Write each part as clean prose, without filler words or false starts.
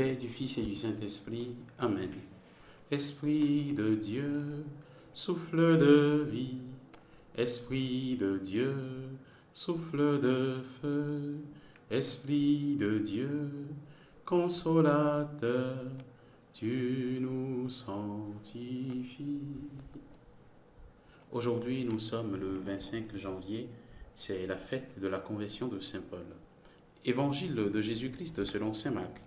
Père, du Fils et du Saint-Esprit. Amen. Esprit de Dieu, souffle de vie. Esprit de Dieu, souffle de feu. Esprit de Dieu, consolateur, tu nous sanctifies. Aujourd'hui, nous sommes le 25 janvier, c'est la fête de la conversion de Saint Paul. Évangile de Jésus-Christ selon Saint Marc.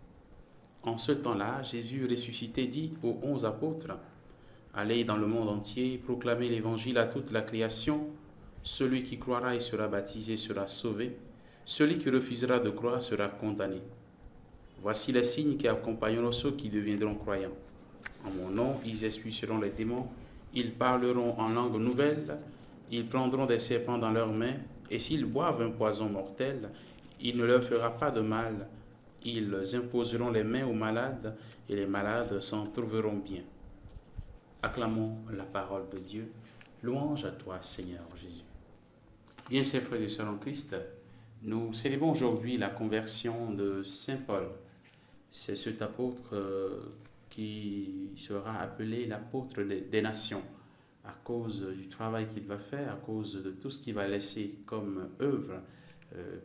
En ce temps-là, Jésus ressuscité dit aux 11 apôtres, « Allez dans le monde entier, proclamez l'évangile à toute la création. Celui qui croira et sera baptisé sera sauvé. Celui qui refusera de croire sera condamné. Voici les signes qui accompagneront ceux qui deviendront croyants. En mon nom, ils expulseront les démons. Ils parleront en langue nouvelle. Ils prendront des serpents dans leurs mains. Et s'ils boivent un poison mortel, il ne leur fera pas de mal. Ils imposeront les mains aux malades et les malades s'en trouveront bien. » Acclamons la parole de Dieu. Louange à toi, Seigneur Jésus. Bien, chers frères et sœurs en Christ, nous célébrons aujourd'hui la conversion de Saint Paul. C'est cet apôtre qui sera appelé l'apôtre des nations à cause du travail qu'il va faire, à cause de tout ce qu'il va laisser comme œuvre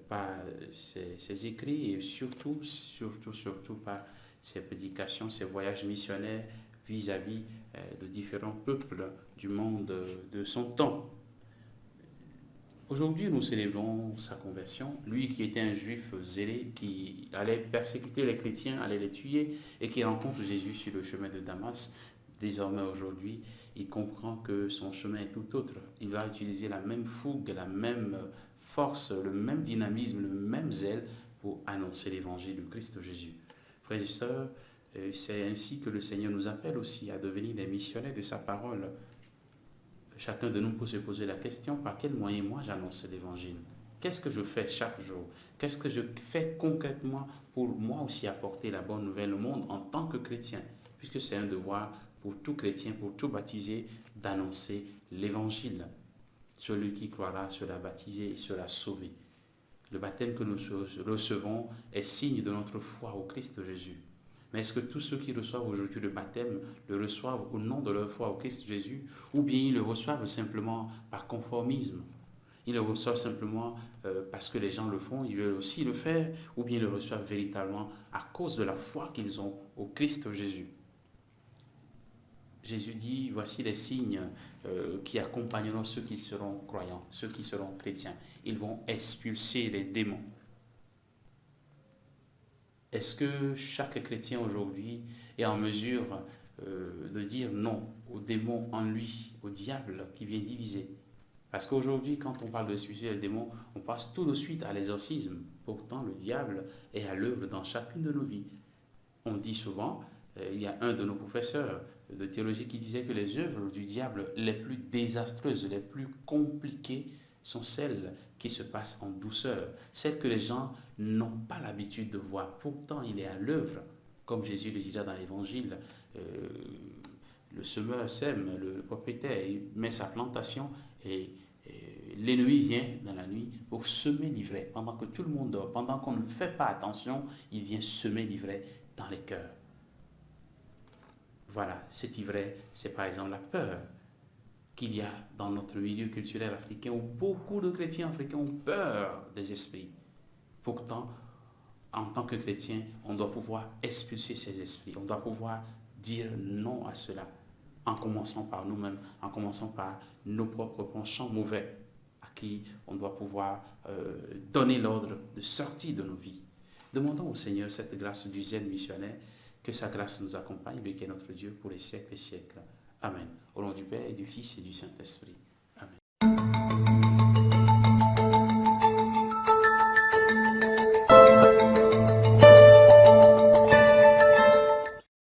par ses écrits et surtout par ses prédications, ses voyages missionnaires vis-à-vis de différents peuples du monde de son temps. Aujourd'hui, nous célébrons sa conversion. Lui qui était un juif zélé, qui allait persécuter les chrétiens, allait les tuer, et qui rencontre Jésus sur le chemin de Damas. Désormais, aujourd'hui, il comprend que son chemin est tout autre. Il va utiliser la même fougue, la même force, le même dynamisme, le même zèle pour annoncer l'évangile du Christ Jésus. Frères et sœurs, c'est ainsi que le Seigneur nous appelle aussi à devenir des missionnaires de sa parole. Chacun de nous peut se poser la question, par quel moyen moi j'annonce l'évangile? Qu'est-ce que je fais chaque jour? Qu'est-ce que je fais concrètement pour moi aussi apporter la bonne nouvelle au monde en tant que chrétien? Puisque c'est un devoir pour tout chrétien, pour tout baptisé, d'annoncer l'évangile. Celui qui croira sera baptisé et sera sauvé. Le baptême que nous recevons est signe de notre foi au Christ Jésus. Mais est-ce que tous ceux qui reçoivent aujourd'hui le baptême le reçoivent au nom de leur foi au Christ Jésus, ou bien ils le reçoivent simplement par conformisme? Ils le reçoivent simplement parce que les gens le font, ils veulent aussi le faire, ou bien ils le reçoivent véritablement à cause de la foi qu'ils ont au Christ Jésus. Jésus dit, voici les signes qui accompagneront ceux qui seront croyants, ceux qui seront chrétiens. Ils vont expulser les démons. Est-ce que chaque chrétien aujourd'hui est en mesure de dire non au démon en lui, au diable qui vient diviser? Parce qu'aujourd'hui, quand on parle d'expulser les démons, on passe tout de suite à l'exorcisme. Pourtant, le diable est à l'œuvre dans chacune de nos vies. On dit souvent, il y a un de nos professeurs de théologie qui disait que les œuvres du diable les plus désastreuses, les plus compliquées, sont celles qui se passent en douceur, celles que les gens n'ont pas l'habitude de voir. Pourtant, il est à l'œuvre, comme Jésus le dira dans l'Évangile, le semeur sème, le propriétaire il met sa plantation et l'ennemi vient dans la nuit pour semer l'ivraie. Pendant que tout le monde dort, pendant qu'on ne fait pas attention, il vient semer l'ivraie dans les cœurs. Voilà, cette ivraie, c'est par exemple la peur qu'il y a dans notre milieu culturel africain, où beaucoup de chrétiens africains ont peur des esprits. Pourtant, en tant que chrétien, on doit pouvoir expulser ces esprits, on doit pouvoir dire non à cela, en commençant par nous-mêmes, en commençant par nos propres penchants mauvais, à qui on doit pouvoir donner l'ordre de sortir de nos vies. Demandons au Seigneur cette grâce du zèle missionnaire, que sa grâce nous accompagne, lui qui est notre Dieu pour les siècles et siècles. Amen. Au nom du Père et du Fils et du Saint-Esprit.